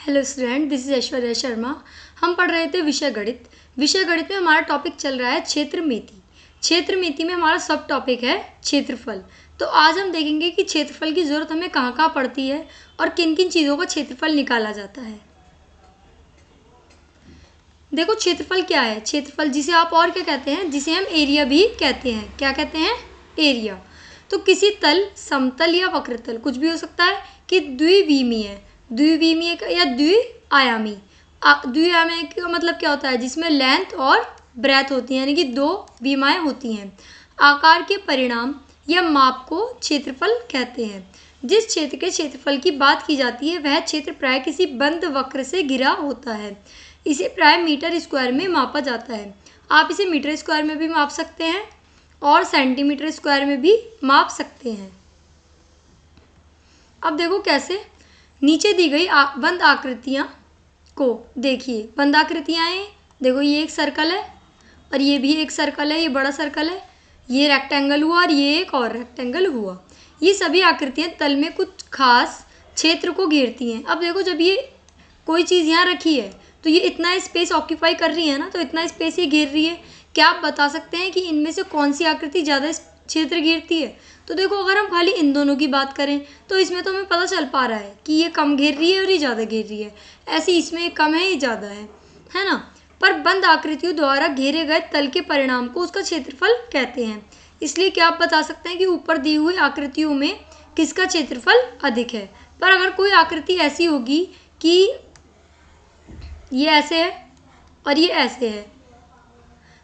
Hello student, this is Aishwarya Sharma. हम पढ़ रहे थे विषय गणित। विषय गणित में हमारा टॉपिक चल रहा है क्षेत्रमिति। क्षेत्रमिति में हमारा सब टॉपिक है क्षेत्रफल। तो आज हम देखेंगे कि क्षेत्रफल की ज़रूरत हमें कहाँ कहाँ पड़ती है और किन किन चीज़ों का क्षेत्रफल निकाला जाता है। देखो, क्षेत्रफल क्या है? क्षेत्रफल जिसे आप और क्या कहते हैं, जिसे हम एरिया भी कहते हैं। क्या कहते हैं? एरिया। तो किसी तल, समतल या वक्रतल, कुछ भी हो सकता है, कि द्विविमीय या द्विआयामी। द्विआयामी का मतलब क्या होता है? जिसमें लेंथ और ब्रेथ होती है, यानी कि दो विमाएं होती हैं। आकार के परिणाम या माप को क्षेत्रफल कहते हैं। जिस क्षेत्र के क्षेत्रफल की बात की जाती है वह क्षेत्र प्राय किसी बंद वक्र से घिरा होता है। इसे प्राय मीटर स्क्वायर में मापा जाता है। आप इसे मीटर स्क्वायर में भी माप सकते हैं और सेंटीमीटर स्क्वायर में भी माप सकते हैं। अब देखो कैसे। नीचे दी गई बंद आकृतियाँ को देखिए। बंद आकृतियाँ हैं, देखो ये एक सर्कल है और ये भी एक सर्कल है, ये बड़ा सर्कल है, ये रेक्टेंगल हुआ और ये एक और रेक्टेंगल हुआ। ये सभी आकृतियाँ तल में कुछ खास क्षेत्र को घेरती हैं। अब देखो, जब ये कोई चीज़ यहाँ रखी है तो ये इतना स्पेस ऑक्यूपाई कर रही है ना, तो इतना स्पेस ये घेर रही है। क्या आप बता सकते हैं कि इनमें से कौन सी आकृति ज़्यादा क्षेत्र घेरती है? तो देखो, अगर हम खाली इन दोनों की बात करें तो इसमें तो हमें पता चल पा रहा है कि ये कम घेर रही है और ये ज़्यादा घेर रही है। ऐसे इसमें कम है, ये ज़्यादा है ना। पर बंद आकृतियों द्वारा घेरे गए तल के परिणाम को उसका क्षेत्रफल कहते हैं। इसलिए क्या आप बता सकते हैं कि ऊपर दी हुई आकृतियों में किसका क्षेत्रफल अधिक है? पर अगर कोई आकृति ऐसी होगी कि ये ऐसे है और ये ऐसे है,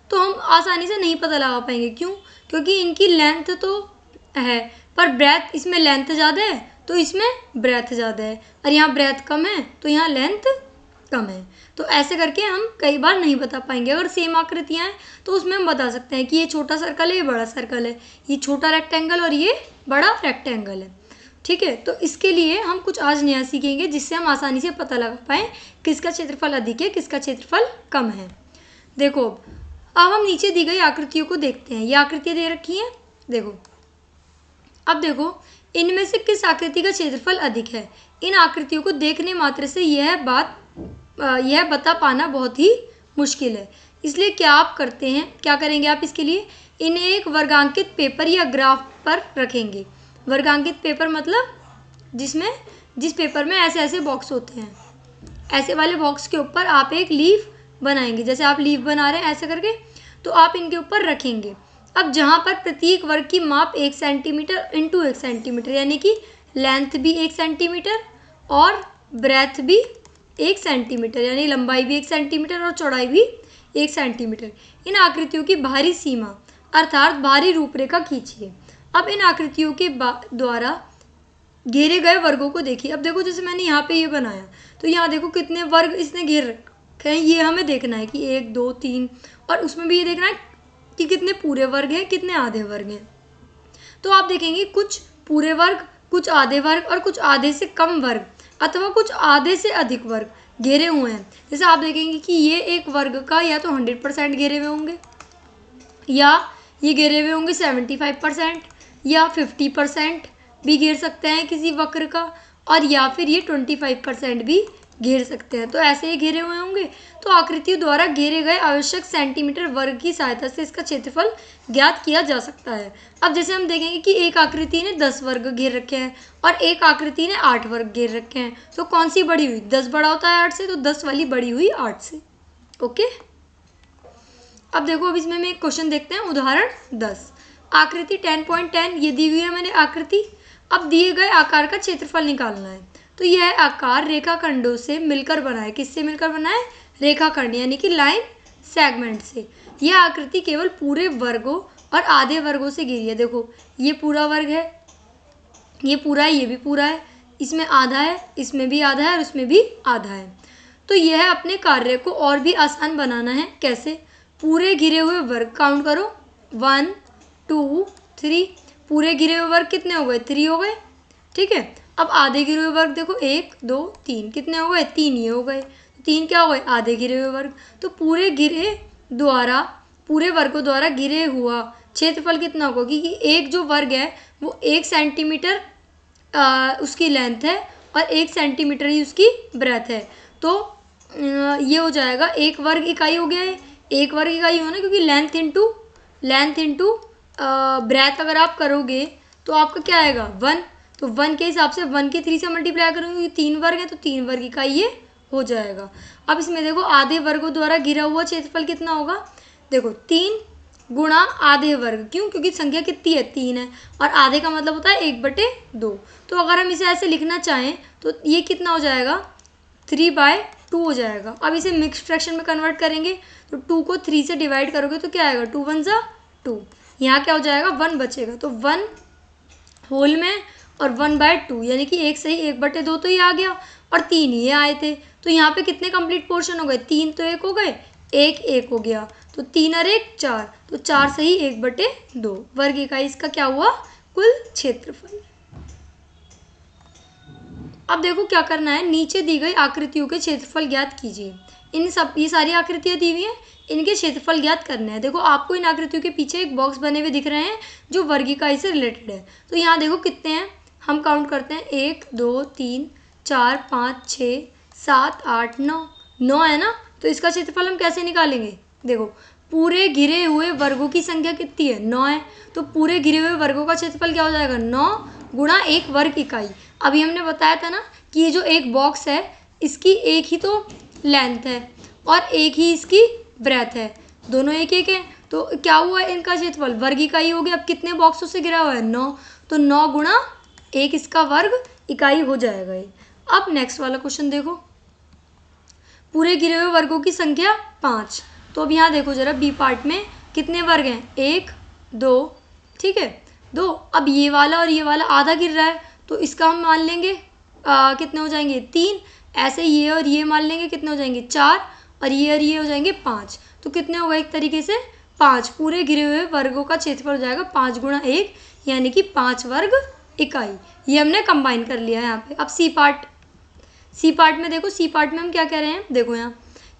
तो हम आसानी से नहीं पता लगा पाएंगे। क्यों? क्योंकि इनकी लेंथ तो है पर ब्रेथ, इसमें लेंथ ज़्यादा है तो इसमें ब्रेथ ज़्यादा है, और यहाँ ब्रेथ कम है तो यहाँ लेंथ कम है। तो ऐसे करके हम कई बार नहीं बता पाएंगे। अगर सेम आकृतियाँ हैं तो उसमें हम बता सकते हैं कि ये छोटा सर्कल है, ये बड़ा सर्कल है, ये छोटा रेक्टेंगल और ये बड़ा रेक्टेंगल है। ठीक है, तो इसके लिए हम कुछ आज नया सीखेंगे जिससे हम आसानी से पता लगा पाएँ किसका क्षेत्रफल अधिक है, किसका क्षेत्रफल कम है। देखो, अब हम नीचे दी गई आकृतियों को देखते हैं। ये आकृतियाँ दे रखी हैं, देखो। अब देखो, इनमें से किस आकृति का क्षेत्रफल अधिक है? इन आकृतियों को देखने मात्र से यह बता पाना बहुत ही मुश्किल है। इसलिए क्या करेंगे आप इसके लिए? इन्हें एक वर्गांकित पेपर या ग्राफ पर रखेंगे। वर्गांकित पेपर मतलब जिस पेपर में ऐसे ऐसे बॉक्स होते हैं, ऐसे वाले बॉक्स के ऊपर आप एक लीफ बनाएंगे। जैसे आप लीफ बना रहे हैं ऐसे करके, तो आप इनके ऊपर रखेंगे। अब जहाँ पर प्रत्येक वर्ग की माप 1 सेंटीमीटर इंटू 1 सेंटीमीटर, यानी कि लेंथ भी 1 सेंटीमीटर और ब्रेथ भी 1 सेंटीमीटर, यानी लंबाई भी 1 सेंटीमीटर और चौड़ाई भी 1 सेंटीमीटर। इन आकृतियों की बाहरी सीमा अर्थात बाहरी रूपरेखा खींचिए। अब इन आकृतियों के द्वारा घेरे गए वर्गों को देखिए। अब देखो, जैसे मैंने यहाँ पे ये बनाया, तो यहाँ देखो कितने वर्ग इसने घेर रखे हैं। ये हमें देखना है कि 1 2 3, और उसमें भी ये देखना है कि कितने पूरे वर्ग हैं, कितने आधे वर्ग हैं। तो आप देखेंगे कुछ पूरे वर्ग, कुछ आधे वर्ग और कुछ आधे से कम वर्ग अथवा कुछ आधे से अधिक वर्ग घेरे हुए हैं। जैसे आप देखेंगे कि ये एक वर्ग का या तो 100% घेरे हुए होंगे, या ये घेरे हुए होंगे 75%, या 50% भी घेर सकते हैं किसी वक्र का, और या फिर ये 25% भी घेर सकते हैं। तो ऐसे ही घेरे हुए होंगे। तो आकृतियों द्वारा घेरे गए आवश्यक सेंटीमीटर वर्ग की सहायता से इसका क्षेत्रफल ज्ञात किया जा सकता है। अब जैसे हम देखेंगे कि एक आकृति ने 10 वर्ग घेर रखे हैं और एक आकृति ने 8 वर्ग घेर रखे हैं, तो कौन सी बड़ी हुई? 10 बड़ा होता है 8 से, तो 10 वाली बड़ी हुई 8 से। ओके, अब देखो, अब इसमें एक क्वेश्चन देखते हैं। उदाहरण 10, आकृति 10.10 ये दी हुई है मैंने आकृति। अब दिए गए आकार का क्षेत्रफल निकालना है। तो यह आकार रेखाखंडों से मिलकर बना है। किससे मिलकर बना है? रेखाखंड, यानी कि लाइन सेगमेंट से। यह आकृति केवल पूरे वर्गों और आधे वर्गों से घिरी है। देखो, ये पूरा वर्ग है, ये पूरा है, ये भी पूरा है, इसमें आधा है, इसमें भी आधा है और उसमें भी आधा है। तो यह अपने कार्य को और भी आसान बनाना है। कैसे? पूरे घिरे हुए वर्ग काउंट करो, 1 2 3। पूरे घिरे हुए वर्ग कितने हो गए? 3 हो गए। ठीक है, अब आधे घिरे हुए वर्ग देखो, 1 2 3, कितने हो गए? 3 ये हो गए। 3 क्या हो गए? आधे घिरे हुए वर्ग। तो पूरे वर्गों द्वारा घिरे हुआ क्षेत्रफल कितना होगा? क्योंकि एक जो वर्ग है वो 1 सेंटीमीटर उसकी लेंथ है और 1 सेंटीमीटर ही उसकी ब्रेथ है। तो ये हो जाएगा 1 वर्ग इकाई हो गया है। 1 वर्ग इकाई हो ना, क्योंकि लेंथ इंटू ब्रेथ अगर आप करोगे तो आपका क्या आएगा 1। तो 1 के हिसाब से 1 के 3 से मल्टीप्लाई करोगे, क्योंकि 3 वर्ग है तो 3 वर्ग इकाई ये हो जाएगा। अब इसमें देखो आधे वर्गों द्वारा घिरा हुआ क्षेत्रफल कितना होगा। देखो 3 गुणा आधे वर्ग, क्यों, क्योंकि संख्या कितनी है 3 है, और आधे का मतलब होता है 1/2। तो अगर हम इसे ऐसे लिखना चाहें तो ये कितना हो जाएगा 3/2 हो जाएगा। अब इसे मिक्स्ड फ्रैक्शन में कन्वर्ट करेंगे तो 2 को 3 से डिवाइड करोगे तो क्या आएगा 2 1 जा 2। यहाँ क्या हो जाएगा 1 बचेगा, तो 1 होल में और 1/2 यानी कि 1 सही 1/2 तो ये आ गया, और 3 ये आए थे। तो यहाँ पे कितने कंप्लीट पोर्शन हो गए 3 तो 1 हो गए, 1 1 हो गया, तो 3 और 1 4, तो 4 सही 1/2 वर्ग इकाई इसका क्या हुआ कुल क्षेत्रफल। अब देखो क्या करना है, नीचे दी गई आकृतियों के क्षेत्रफल ज्ञात कीजिए। ये सारी आकृतियाँ दी हुई हैं, इनके क्षेत्रफल ज्ञात करने हैं। देखो आपको इन आकृतियों के पीछे एक बॉक्स बने हुए दिख रहे हैं जो वर्ग इकाई से रिलेटेड है। तो यहाँ देखो कितने हैं, हम काउंट करते हैं 1 2 3 4 5 6 7 8 9 है ना। तो इसका क्षेत्रफल हम कैसे निकालेंगे, देखो पूरे घिरे हुए वर्गों की संख्या कितनी है 9 है, तो पूरे घिरे हुए वर्गों का क्षेत्रफल क्या हो जाएगा 9 गुणा 1 वर्ग इकाई। अभी हमने बताया था ना कि ये जो एक बॉक्स है इसकी एक ही तो लेंथ है और एक ही इसकी ब्रेथ है, दोनों एक एक है, तो क्या हुआ इनका क्षेत्रफल वर्ग इकाई हो गया। अब कितने बॉक्सों से घिरा हुआ है 9, तो 9 गुणा 1 इसका वर्ग इकाई हो जाएगा ये। अब नेक्स्ट वाला क्वेश्चन देखो, पूरे घिरे हुए वर्गों की संख्या 5। तो अब यहाँ देखो जरा बी पार्ट में कितने वर्ग हैं 1 2, ठीक है 2। अब ये वाला और ये वाला आधा गिर रहा है तो इसका हम मान लेंगे कितने हो जाएंगे 3। ऐसे ये और ये मान लेंगे कितने हो जाएंगे 4, और ये हो जाएंगे 5। तो कितने होगा एक तरीके से 5। पूरे घिरे हुए वर्गों का क्षेत्रफल हो जाएगा 5 गुणा 1 यानी कि 5 वर्ग इकाई। ये हमने कंबाइन कर लिया है यहाँ पे। अब सी पार्ट में देखो, सी पार्ट में हम क्या कह रहे हैं, देखो यहाँ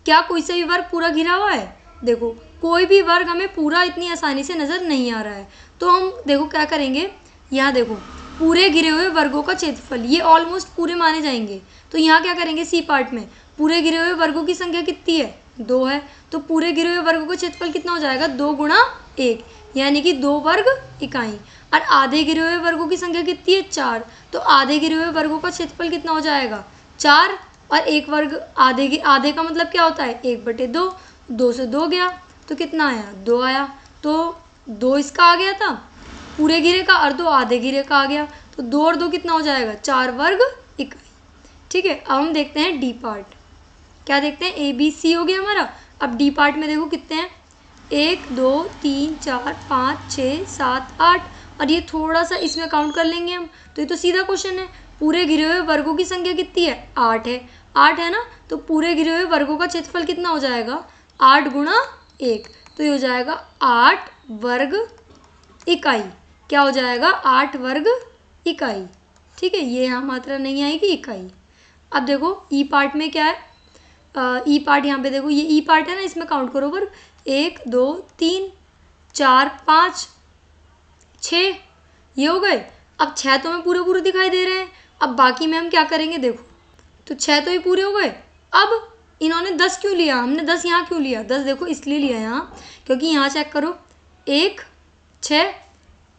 क्या कोई सा भी वर्ग पूरा घिरा हुआ है, देखो कोई भी वर्ग हमें पूरा इतनी आसानी से नज़र नहीं आ रहा है। तो हम देखो क्या करेंगे, यहाँ देखो पूरे घिरे हुए वर्गों का क्षेत्रफल ये ऑलमोस्ट पूरे माने जाएंगे। तो यहाँ क्या करेंगे सी पार्ट में पूरे घिरे हुए वर्गों की संख्या कितनी है 2 है, तो पूरे घिरे हुए वर्गों का क्षेत्रफल कितना हो जाएगा 2 गुणा 1 यानी कि 2 वर्ग इकाई। और आधे घिरे हुए वर्गों की संख्या कितनी है 4, तो आधे घिरे हुए वर्गों का क्षेत्रफल कितना हो जाएगा 4, और 1 वर्ग आधे का मतलब क्या होता है 1/2, 2 से 2 गया तो कितना आया 2 आया, तो 2 इसका आ गया था पूरे घिरे का और 2 आधे घिरे का आ गया, तो 2 और 2 कितना हो जाएगा 4 वर्ग इकाई। ठीक है, अब हम देखते हैं डी पार्ट, क्या देखते हैं ABC हो गया हमारा। अब डी पार्ट में देखो कितने हैं 1 2 3 4 5 6 7 8, और ये थोड़ा सा इसमें काउंट कर लेंगे हम, तो ये तो सीधा क्वेश्चन है। पूरे घिरे हुए वर्गों की संख्या कितनी है 8 है ना, तो पूरे घिरे हुए वर्गों का क्षेत्रफल कितना हो जाएगा 8 गुणा 1, तो ये हो जाएगा 8 वर्ग इकाई। क्या हो जाएगा 8 वर्ग इकाई। ठीक है, ये यहाँ मात्रा नहीं आएगी इकाई। अब देखो ई पार्ट में क्या है, ई पार्ट यहाँ पे देखो ये ई पार्ट है ना, इसमें काउंट करो वर्ग 1 2 3 4 5 6 ये हो गए। अब 6 तो हमें पूरे दिखाई दे रहे हैं, अब बाकी में हम क्या करेंगे देखो, तो 6 तो ये पूरे हो गए। अब इन्होंने 10 क्यों लिया, हमने 10 यहाँ क्यों लिया, 10 देखो इसलिए लिया यहाँ क्योंकि यहाँ चेक करो 1 6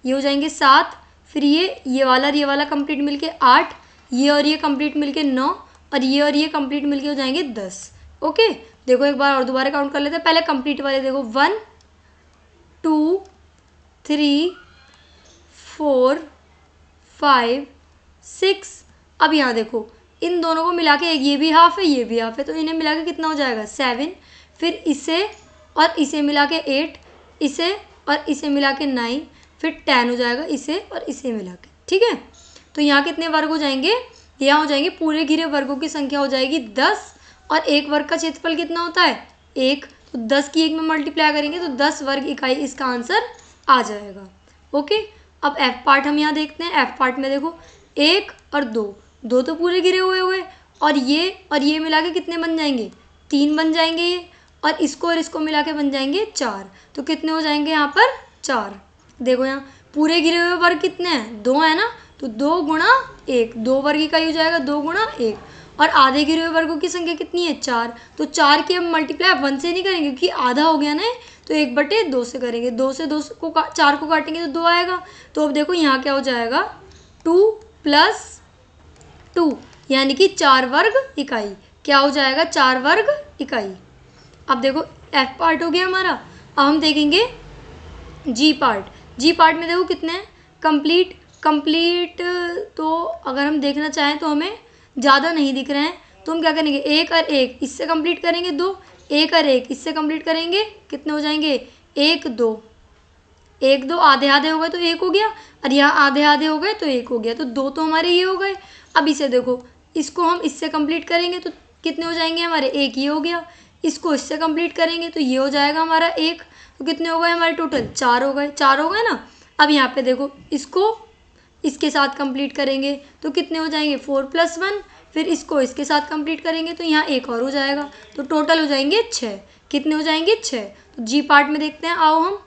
ये हो जाएंगे 7, फिर ये वाला और ये वाला कंप्लीट मिलके 8, ये और ये कंप्लीट मिलके 9, और ये कंप्लीट मिलके हो जाएंगे 10। ओके, देखो एक बार और दोबारा काउंट कर लेते हैं। पहले कंप्लीट वाले देखो 1 2 3 4 5 6। अब यहाँ देखो इन दोनों को मिला के एक ये भी हाफ है ये भी हाफ है, तो इन्हें मिला के कितना हो जाएगा 7, फिर इसे और इसे मिला के 8, इसे और इसे मिला के 9, फिर 10 हो जाएगा इसे और इसे मिला के। ठीक है, तो यहाँ कितने वर्ग हो जाएंगे, यहाँ हो जाएंगे पूरे घिरे वर्गों की संख्या हो जाएगी 10, और एक वर्ग का क्षेत्रफल कितना होता है 1, तो 10 की 1 में मल्टीप्लाई करेंगे तो 10 वर्ग इकाई इसका आंसर आ जाएगा। ओके, अब एफ पार्ट हम यहाँ देखते हैं। एफ पार्ट में देखो 1 और 2 तो पूरे घिरे हुए और ये मिला के कितने बन जाएंगे 3 बन जाएंगे ये, और इसको मिला के बन जाएंगे 4, तो कितने हो जाएंगे यहाँ पर 4। देखो यहाँ पूरे घिरे हुए वर्ग कितने हैं 2 है ना, तो 2 गुणा 1, 2 वर्ग इकाई हो जाएगा 2 गुणा 1। और आधे घिरे हुए वर्गों की संख्या कितनी है 4, तो 4 की हम मल्टीप्लाई 1 से नहीं करेंगे क्योंकि आधा हो गया ना, तो 1/2 से करेंगे। 2 से 2 को 4 को काटेंगे तो 2 आएगा। तो अब देखो यहाँ क्या हो जाएगा 2 + 2 यानी कि 4 वर्ग इकाई। क्या हो जाएगा 4 वर्ग इकाई। अब देखो एफ पार्ट हो गया हमारा। अब हम देखेंगे जी पार्ट। जी पार्ट में देखो कितने हैं कंप्लीट तो अगर हम देखना चाहें तो हमें ज़्यादा नहीं दिख रहे हैं, तो हम क्या करेंगे 1 और 1 इससे कंप्लीट करेंगे 2, 1 और 1 इससे कंप्लीट करेंगे कितने हो जाएंगे 1 2, 1 2 आधे आधे हो गए तो 1 हो गया, और यहाँ आधे आधे हो गए तो 1 हो गया, तो 2 तो हमारे ये हो गए। अब इसे देखो, इसको हम इससे कंप्लीट करेंगे तो कितने हो जाएंगे हमारे 1 ये हो गया, इसको इससे कंप्लीट करेंगे तो ये हो जाएगा हमारा 1, तो कितने हो गए हमारे टोटल 4 हो गए, 4 हो गए ना। अब यहाँ पे देखो इसको इसके साथ कंप्लीट करेंगे तो कितने हो जाएंगे 4 + 1, फिर इसको इसके साथ कंप्लीट करेंगे तो यहाँ एक और हो जाएगा, तो टोटल हो जाएंगे 6। कितने हो जाएंगे 6। तो जी पार्ट में देखते हैं, आओ हम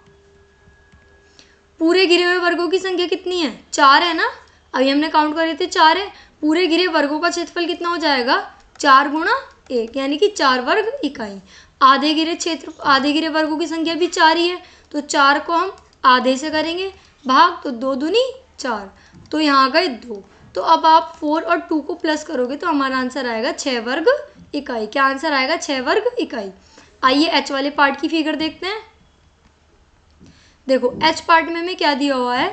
पूरे घिरे हुए वर्गों की संख्या कितनी है 4 है ना, अभी हमने काउंट करे थे 4 है। पूरे घिरे वर्गों का क्षेत्रफल कितना हो जाएगा 4 × 1 यानी कि 4 वर्ग इकाई। आधे घिरे वर्गों की संख्या भी 4 ही है, तो 4 को हम आधे से करेंगे भाग, तो 2 दूनी 4, तो यहाँ गए 2। तो अब आप 4 और 2 को प्लस करोगे तो हमारा आंसर आएगा 6 वर्ग इकाई। क्या आंसर आएगा 6 वर्ग इकाई। आइए एच वाले पार्ट की फिगर देखते हैं। देखो एच पार्ट में हमें क्या दिया हुआ है,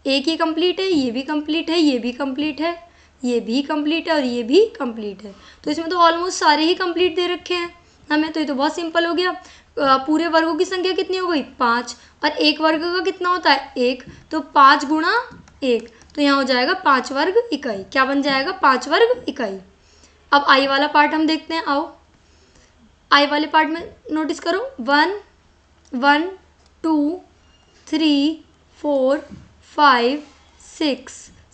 एक ही कंप्लीट है, ये भी कंप्लीट है, ये भी कंप्लीट है, ये भी कंप्लीट है और ये भी कंप्लीट है। तो इसमें तो ऑलमोस्ट सारे ही कंप्लीट दे रखे हैं हमें, तो ये तो बहुत सिंपल हो गया। पूरे वर्गों की संख्या कितनी हो गई 5, और एक वर्ग का कितना होता है 1, तो 5 × 1, तो यहाँ हो जाएगा 5 वर्ग इकाई। क्या बन जाएगा 5 वर्ग इकाई। अब आई वाला पार्ट हम देखते हैं, आओ आई वाले पार्ट में नोटिस करो 1 1 2 3 4 5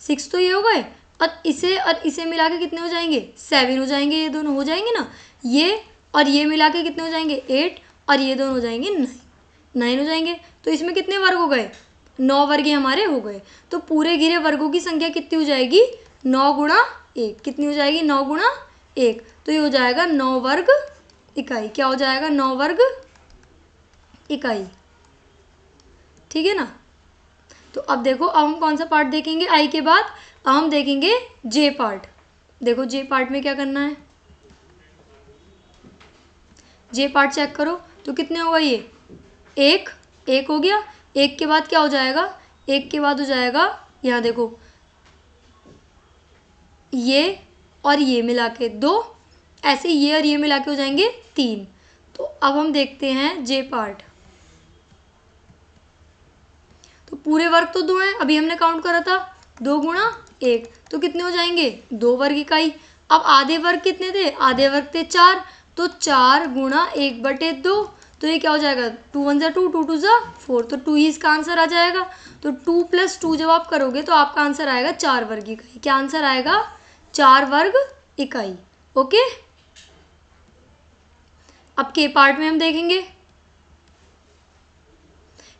6 तो ये हो गए, और इसे मिला के कितने हो जाएंगे 7 हो जाएंगे, ये दोनों हो जाएंगे ना, ये और ये मिला के कितने हो जाएंगे 8, और ये दोनों हो जाएंगे 9 हो जाएंगे। तो इसमें कितने वर्ग हो गए 9 वर्ग हमारे हो गए। तो पूरे घिरे वर्गों की संख्या कितनी हो जाएगी 9 × 1, कितनी हो जाएगी 9 × 1, तो ये हो जाएगा 9 वर्ग इकाई। क्या हो जाएगा 9 वर्ग इकाई, ठीक है ना। तो अब देखो, अब हम कौन सा पार्ट देखेंगे आई के बाद, अब हम देखेंगे जे पार्ट। देखो जे पार्ट में क्या करना है, जे पार्ट चेक करो तो कितने होगा ये 1 हो गया, 1 के बाद क्या हो जाएगा 1 के बाद हो जाएगा यहाँ देखो ये और ये मिला के 2, ऐसे ये और ये मिला के हो जाएंगे 3। तो अब हम देखते हैं जे पार्ट। तो पूरे वर्ग तो 2 हैं, अभी हमने काउंट करा था 2 × 1, तो कितने हो जाएंगे 2 वर्ग इकाई। अब आधे वर्ग कितने थे, आधे वर्ग थे 4, तो 4 × 1/2, तो ये क्या हो जाएगा 2 × 1 = 2, 2 × 2 = 4, तो 2 ही इसका आंसर आ जाएगा। तो 2 + 2 जब आप करोगे तो आपका आंसर आएगा 4 वर्ग इकाई। क्या आंसर आएगा 4 वर्ग इकाई। ओके, अब के पार्ट में हम देखेंगे,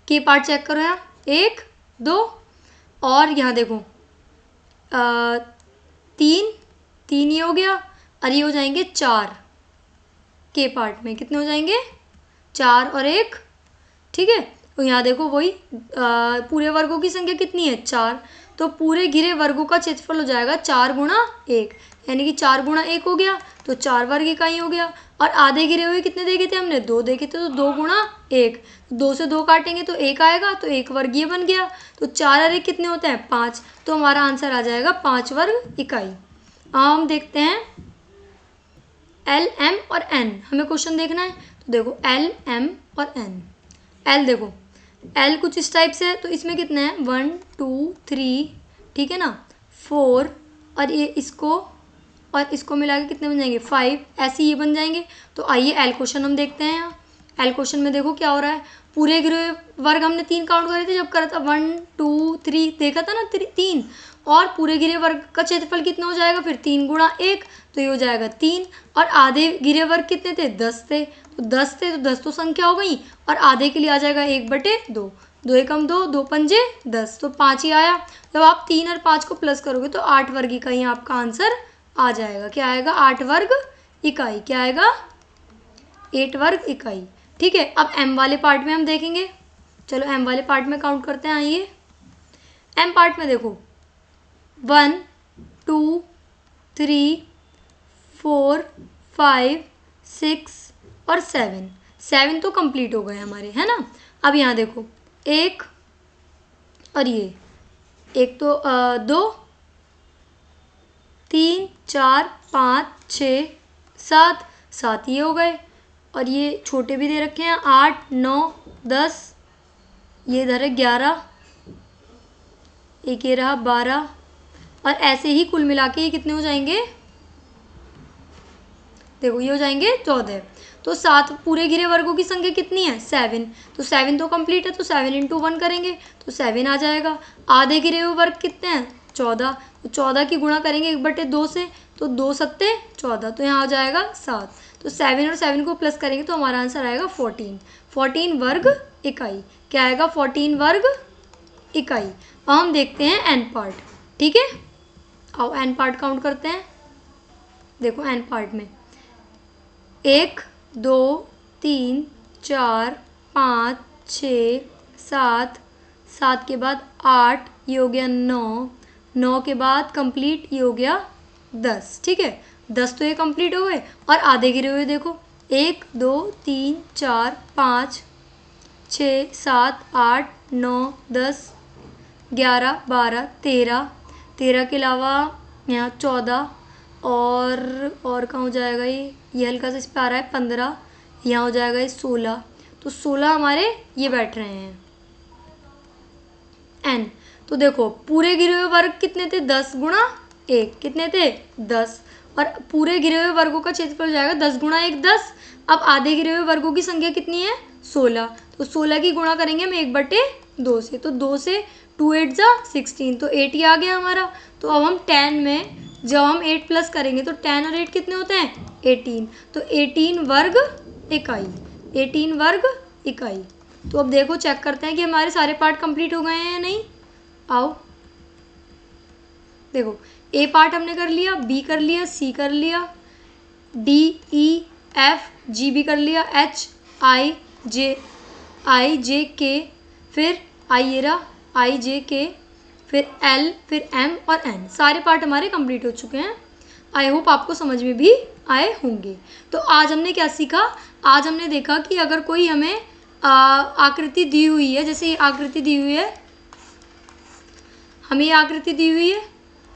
के पार्ट चेक करो यहाँ 1 2, और यहाँ देखो 3 ये हो गया, और ये हो जाएंगे 4। के पार्ट में कितने हो जाएंगे 4 और 1, ठीक है। तो यहाँ देखो वही पूरे वर्गों की संख्या कितनी है 4, तो पूरे घिरे वर्गों का क्षेत्रफल हो जाएगा 4 × 1, यानी कि 4 × 1 हो गया, तो 4 वर्ग इकाई हो गया। और आधे घिरे हुए कितने देखे थे हमने 2 देखे थे, तो 2 × 1, 2 से 2 काटेंगे तो 1 आएगा, तो 1 वर्ग ये बन गया। तो 4 और 1 कितने होते हैं 5, तो हमारा आंसर आ जाएगा 5 वर्ग इकाई। अब हम देखते हैं एल एम और एन, हमें क्वेश्चन देखना है। तो देखो एल एम और एन, एल देखो एल कुछ इस टाइप से है, तो इसमें कितने हैं 1 2 3, ठीक है ना 4, और ये इसको मिला के कितने बन जाएंगे 5, ऐसे ये बन जाएंगे। तो आइए एल क्वेश्चन हम देखते हैं। यहाँ एल क्वेश्चन में देखो क्या हो रहा है, पूरे घिरे वर्ग हमने 3 काउंट करे थे जब करा था 1 2 3 देखा था ना 3, और पूरे घिरे वर्ग का क्षेत्रफल कितना हो जाएगा फिर 3 × 1, तो ये हो जाएगा 3, और आधे घिरे वर्ग कितने थे 10 थे, तो 10 थे तो 10 तो संख्या हो गई, और आधे के लिए आ जाएगा 1/2, 2 एकम 2, 2 पंजे 10, तो 5 ही आया। जब आप 3 और 5 को प्लस करोगे तो 8 वर्ग इकाई आपका आंसर आ जाएगा। क्या आएगा? 8 वर्ग इकाई। क्या आएगा? 8 वर्ग इकाई। ठीक है, अब m वाले पार्ट में हम देखेंगे। चलो m वाले पार्ट में काउंट करते हैं। आइए m पार्ट में देखो 1 2 3 4 5 6 और 7 तो कंप्लीट हो गए हमारे, है ना। अब यहाँ देखो 1 और ये 1 तो 2 3 4 5 6 7 ये हो गए। और ये छोटे भी दे रखे हैं 8 9 10, ये इधर है 11, एक ये रहा 12, और ऐसे ही कुल मिला के ये कितने हो जाएंगे? देखो ये हो जाएंगे 14। तो 7 पूरे घिरे वर्गों की संख्या कितनी है? 7। तो 7 तो कंप्लीट है, तो 7 इंटू 1 करेंगे तो 7 आ जाएगा। आधे घिरे हुए वर्ग कितने हैं? 14। तो 14 की गुणा करेंगे 1/2 से, तो 2 सत्ते 14, तो यहाँ आ जाएगा 7। तो 7 और 7 को प्लस करेंगे तो हमारा आंसर आएगा 14 वर्ग इकाई। क्या आएगा? 14 वर्ग इकाई। अब हम देखते हैं एन पार्ट। ठीक है, आओ एन पार्ट काउंट करते हैं। देखो एन पार्ट में 1 2 3 4 5 6 7 के बाद 8, ये हो गया 9 के बाद कंप्लीट ये हो गया 10। ठीक है, 10 तो ये कंप्लीट हो गए। और आधे गिरे हुए देखो 1 2 3 4 5 6 7 8 9 10 11 12 13 के अलावा यहाँ 14, और कहाँ हो जाएगा ये हल्का सा इस पर आ रहा है 15, यहाँ हो जाएगा ये 16। तो 16 हमारे ये बैठ रहे हैं एन। तो देखो पूरे गिरे हुए वर्ग कितने थे? 10 गुणा 1 कितने थे? 10। और पूरे गिरे हुए वर्गों का क्षेत्रफल हो जाएगा 10 गुणा 1 10। अब आधे गिरे हुए वर्गों की संख्या कितनी है? 16। तो 16 की गुणा करेंगे हम 1/2 से, तो 2 से 2 8 जा 16, तो 8 ही आ गया हमारा। तो अब हम 10 में जब हम 8 प्लस करेंगे तो 10 और 8 कितने होते हैं? 18। तो 18 वर्ग इकाई। 18 वर्ग इकाई। तो अब देखो चेक करते हैं कि हमारे सारे पार्ट कंप्लीट हो गए हैं या नहीं। आओ देखो ए पार्ट हमने कर लिया, बी कर लिया, सी कर लिया, डी ई एफ जी भी कर लिया, एच आई जे के, फिर आई जे के, फिर एल, फिर एम और एन। सारे पार्ट हमारे कंप्लीट हो चुके हैं। आई होप आपको समझ में भी आए होंगे। तो आज हमने क्या सीखा? आज हमने देखा कि अगर कोई हमें आकृति दी हुई है, जैसे ये आकृति दी हुई है, हमें ये आकृति दी हुई है,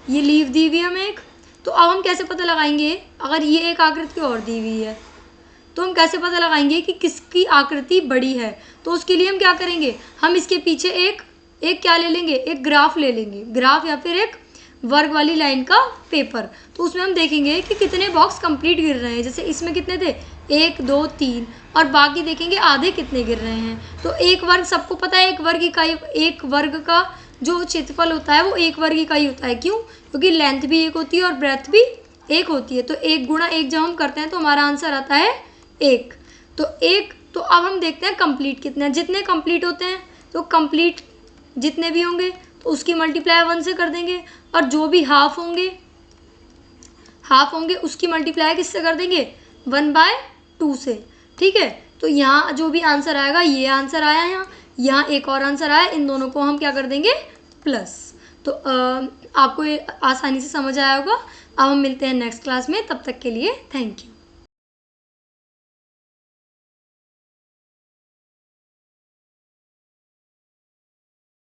ये लीफ दी हुई है हमें एक, तो अब हम कैसे पता लगाएंगे? अगर ये एक आकृति और दी हुई है तो हम कैसे पता लगाएंगे कि किसकी आकृति बड़ी है? तो उसके लिए हम क्या करेंगे? हम इसके पीछे एक क्या ले लेंगे? एक ग्राफ ले लेंगे, ग्राफ या फिर एक वर्ग वाली लाइन का पेपर। तो उसमें हम देखेंगे कि कितने बॉक्स कंप्लीट गिर रहे हैं। जैसे इसमें कितने थे? 1 2 3, और बाकी देखेंगे आधे कितने गिर रहे हैं। तो एक वर्ग सबको पता है, एक वर्ग इकाई, एक वर्ग का जो क्षेत्रफल होता है वो एक वर्ग इकाई होता है। क्यों? क्योंकि लेंथ भी एक होती है और ब्रेथ भी एक होती है। तो 1 गुणा 1 जब हम करते हैं तो हमारा आंसर आता है 1। तो 1। तो अब हम देखते हैं कंप्लीट कितने हैं। जितने कंप्लीट होते हैं तो कंप्लीट जितने भी होंगे तो उसकी मल्टीप्लाई 1 से कर देंगे, और जो भी हाफ होंगे उसकी मल्टीप्लाई किससे कर देंगे? 1/2 से। ठीक है, तो यहाँ जो भी आंसर आएगा, ये आंसर आया, यहाँ एक और आंसर आया, इन दोनों को हम क्या कर देंगे? प्लस। तो आपको ये आसानी से समझ आया होगा। अब हम मिलते हैं नेक्स्ट क्लास में, तब तक के लिए थैंक यू।